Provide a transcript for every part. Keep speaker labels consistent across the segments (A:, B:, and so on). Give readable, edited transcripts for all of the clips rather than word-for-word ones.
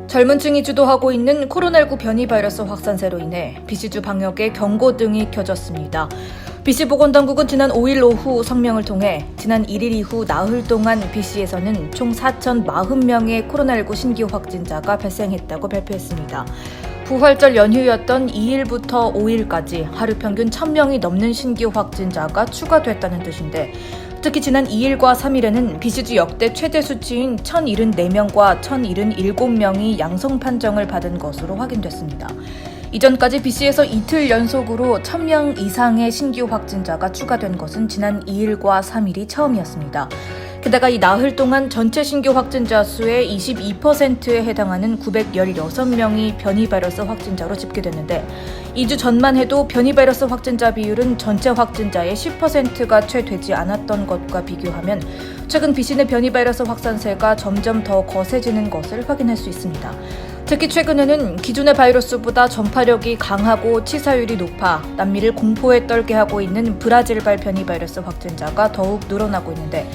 A: 젊은 층이 주도하고 있는 코로나19 변이 바이러스 확산세로 인해 BC주 방역에 경고등이 켜졌습니다. BC보건당국은 지난 5일 오후 성명을 통해 지난 1일 이후 나흘 동안 BC에서는 총 4,040명의 코로나19 신규 확진자가 발생했다고 발표했습니다. 부활절 연휴였던 2일부터 5일까지 하루 평균 1,000명이 넘는 신규 확진자가 추가됐다는 뜻인데, 특히 지난 2일과 3일에는 BC주 역대 최대 수치인 1,074명과 1,077명이 양성 판정을 받은 것으로 확인됐습니다. 이전까지 BC에서 이틀 연속으로 1,000명 이상의 신규 확진자가 추가된 것은 지난 2일과 3일이 처음이었습니다. 게다가 이 나흘 동안 전체 신규 확진자 수의 22%에 해당하는 916명이 변이 바이러스 확진자로 집계됐는데, 2주 전만 해도 변이 바이러스 확진자 비율은 전체 확진자의 10%가 채 되지 않았던 것과 비교하면 최근 BC 내 변이 바이러스 확산세가 점점 더 거세지는 것을 확인할 수 있습니다. 특히 최근에는 기존의 바이러스보다 전파력이 강하고 치사율이 높아 남미를 공포에 떨게 하고 있는 브라질발 변이 바이러스 확진자가 더욱 늘어나고 있는데,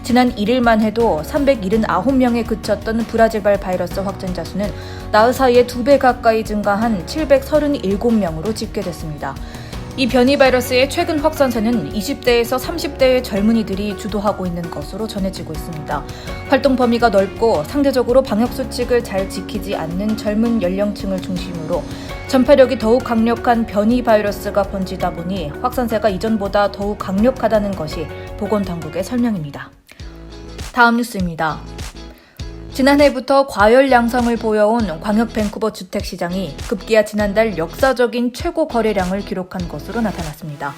A: 지난 1일만 해도 379명에 그쳤던 브라질발 바이러스 확진자 수는 나흘 사이에 2배 가까이 증가한 737명으로 집계됐습니다. 이 변이 바이러스의 최근 확산세는 20대에서 30대의 젊은이들이 주도하고 있는 것으로 전해지고 있습니다. 활동 범위가 넓고 상대적으로 방역 수칙을 잘 지키지 않는 젊은 연령층을 중심으로 전파력이 더욱 강력한 변이 바이러스가 번지다 보니 확산세가 이전보다 더욱 강력하다는 것이 보건당국의 설명입니다. 다음 뉴스입니다. 지난해부터 과열 양상을 보여온 광역 밴쿠버 주택시장이 급기야 지난달 역사적인 최고 거래량을 기록한 것으로 나타났습니다.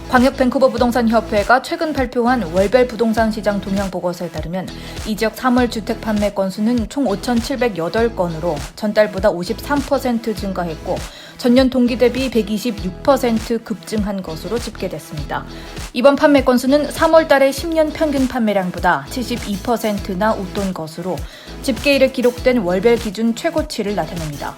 A: 광역 밴쿠버 부동산협회가 최근 발표한 월별 부동산 시장 동향 보고서에 따르면 이 지역 3월 주택 판매 건수는 총 5,708건으로 전달보다 53% 증가했고 전년 동기 대비 126% 급증한 것으로 집계됐습니다. 이번 판매 건수는 3월 달의 10년 평균 판매량보다 72%나 웃돈 것으로 집계 이래 기록된 월별 기준 최고치를 나타냅니다.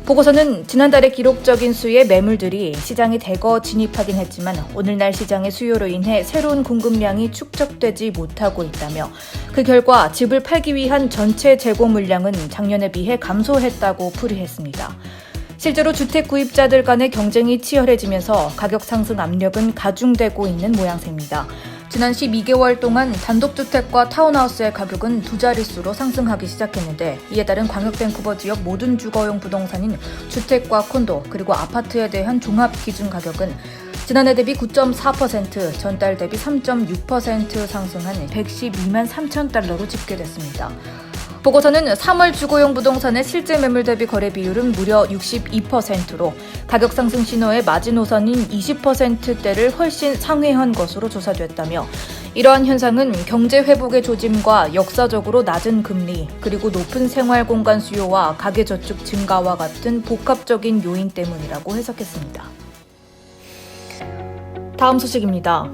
A: 보고서는 지난달의 기록적인 수의 매물들이 시장에 대거 진입하긴 했지만 오늘날 시장의 수요로 인해 새로운 공급량이 축적되지 못하고 있다며, 그 결과 집을 팔기 위한 전체 재고 물량은 작년에 비해 감소했다고 풀이했습니다. 실제로 주택 구입자들 간의 경쟁이 치열해지면서 가격 상승 압력은 가중되고 있는 모양새입니다. 지난 12개월 동안 단독주택과 타운하우스의 가격은 2자릿수로 상승하기 시작했는데, 이에 따른 광역 밴쿠버 지역 모든 주거용 부동산인 주택과 콘도 그리고 아파트에 대한 종합 기준 가격은 지난해 대비 9.4%, 전달 대비 3.6% 상승한 112만 3천 달러로 집계됐습니다. 보고서는 3월 주거용 부동산의 실제 매물 대비 거래 비율은 무려 62%로 가격 상승 신호의 마지노선인 20%대를 훨씬 상회한 것으로 조사됐다며, 이러한 현상은 경제 회복의 조짐과 역사적으로 낮은 금리 그리고 높은 생활 공간 수요와 가계저축 증가와 같은 복합적인 요인 때문이라고 해석했습니다. 다음 소식입니다.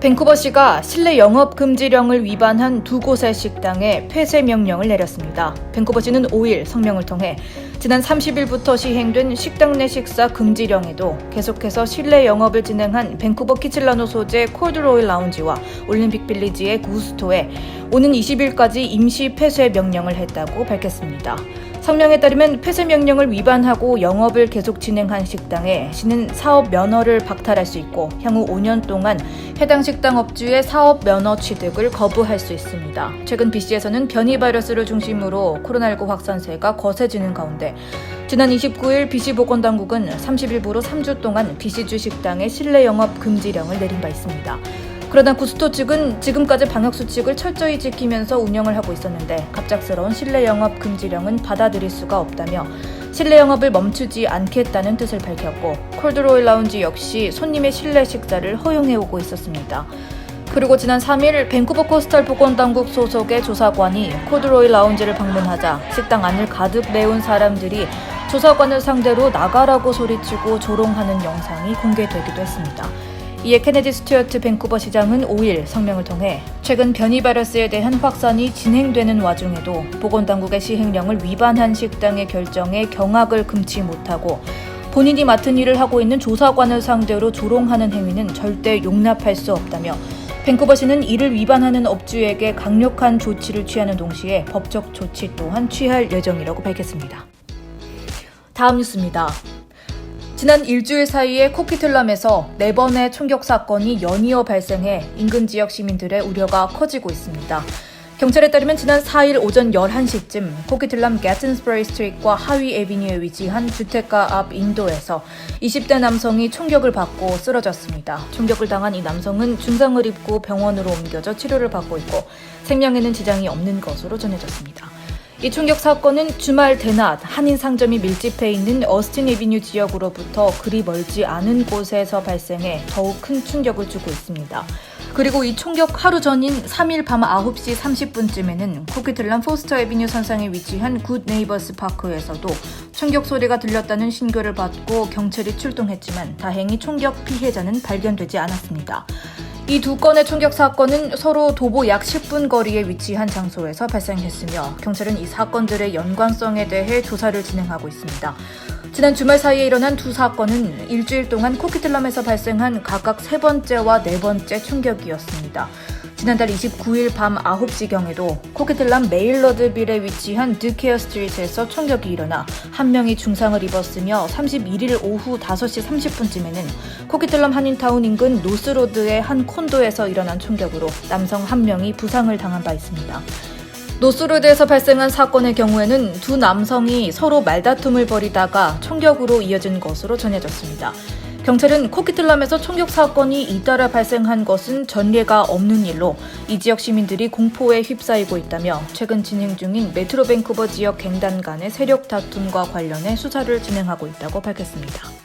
A: 밴쿠버시가 실내 영업 금지령을 위반한 2곳의 식당에 폐쇄 명령을 내렸습니다. 밴쿠버시는 5일 성명을 통해 지난 30일부터 시행된 식당 내 식사 금지령에도 계속해서 실내 영업을 진행한 밴쿠버 키칠라노 소재 콜드로일 라운지와 올림픽 빌리지의 구스토에 오는 20일까지 임시 폐쇄 명령을 했다고 밝혔습니다. 성명에 따르면 폐쇄 명령을 위반하고 영업을 계속 진행한 식당에 시는 사업 면허를 박탈할 수 있고 향후 5년 동안 해당 식당 업주의 사업 면허 취득을 거부할 수 있습니다. 최근 BC에서는 변이 바이러스를 중심으로 코로나19 확산세가 거세지는 가운데 지난 29일 BC 보건당국은 30일부로 3주 동안 BC주 식당의 실내 영업 금지령을 내린 바 있습니다. 그러나 구스토 측은 지금까지 방역수칙을 철저히 지키면서 운영을 하고 있었는데 갑작스러운 실내 영업 금지령은 받아들일 수가 없다며 실내 영업을 멈추지 않겠다는 뜻을 밝혔고, 콜드로일 라운지 역시 손님의 실내 식사를 허용해오고 있었습니다. 그리고 지난 3일 밴쿠버 코스탈 보건당국 소속의 조사관이 콜드로일 라운지를 방문하자 식당 안을 가득 메운 사람들이 조사관을 상대로 나가라고 소리치고 조롱하는 영상이 공개되기도 했습니다. 이에 케네디 스튜어트 밴쿠버 시장은 5일 성명을 통해 최근 변이 바이러스에 대한 확산이 진행되는 와중에도 보건당국의 시행령을 위반한 식당의 결정에 경악을 금치 못하고 본인이 맡은 일을 하고 있는 조사관을 상대로 조롱하는 행위는 절대 용납할 수 없다며 밴쿠버시는 이를 위반하는 업주에게 강력한 조치를 취하는 동시에 법적 조치 또한 취할 예정이라고 밝혔습니다. 다음 뉴스입니다. 지난 일주일 사이에 코키틀람에서 4번의 총격 사건이 연이어 발생해 인근 지역 시민들의 우려가 커지고 있습니다. 경찰에 따르면 지난 4일 오전 11시쯤 코키틀람 게튼스버리 스트리트과 하위 애비뉴에 위치한 주택가 앞 인도에서 20대 남성이 총격을 받고 쓰러졌습니다. 총격을 당한 이 남성은 중상을 입고 병원으로 옮겨져 치료를 받고 있고 생명에는 지장이 없는 것으로 전해졌습니다. 이 총격 사건은 주말 대낮 한인 상점이 밀집해 있는 어스틴 애비뉴 지역으로부터 그리 멀지 않은 곳에서 발생해 더욱 큰 충격을 주고 있습니다. 그리고 이 총격 하루 전인 3일 밤 9시 30분쯤에는 코키틀람 포스터 애비뉴 선상에 위치한 굿 네이버스 파크에서도 총격 소리가 들렸다는 신고를 받고 경찰이 출동했지만 다행히 총격 피해자는 발견되지 않았습니다. 이 두 건의 총격 사건은 서로 도보 약 10분 거리에 위치한 장소에서 발생했으며 경찰은 이 사건들의 연관성에 대해 조사를 진행하고 있습니다. 지난 주말 사이에 일어난 두 사건은 일주일 동안 코키틀람에서 발생한 각각 3번째와 4번째 총격이었습니다. 지난달 29일 밤 9시경에도 코키틀람 메일러드빌에 위치한 드케어 스트리트에서 총격이 일어나 한 명이 중상을 입었으며 31일 오후 5시 30분쯤에는 코키틀람 한인타운 인근 노스로드의 한 콘도에서 일어난 총격으로 남성 한 명이 부상을 당한 바 있습니다. 노스로드에서 발생한 사건의 경우에는 두 남성이 서로 말다툼을 벌이다가 총격으로 이어진 것으로 전해졌습니다. 경찰은 코키틀람에서 총격 사건이 잇따라 발생한 것은 전례가 없는 일로 이 지역 시민들이 공포에 휩싸이고 있다며 최근 진행 중인 메트로 밴쿠버 지역 갱단 간의 세력 다툼과 관련해 수사를 진행하고 있다고 밝혔습니다.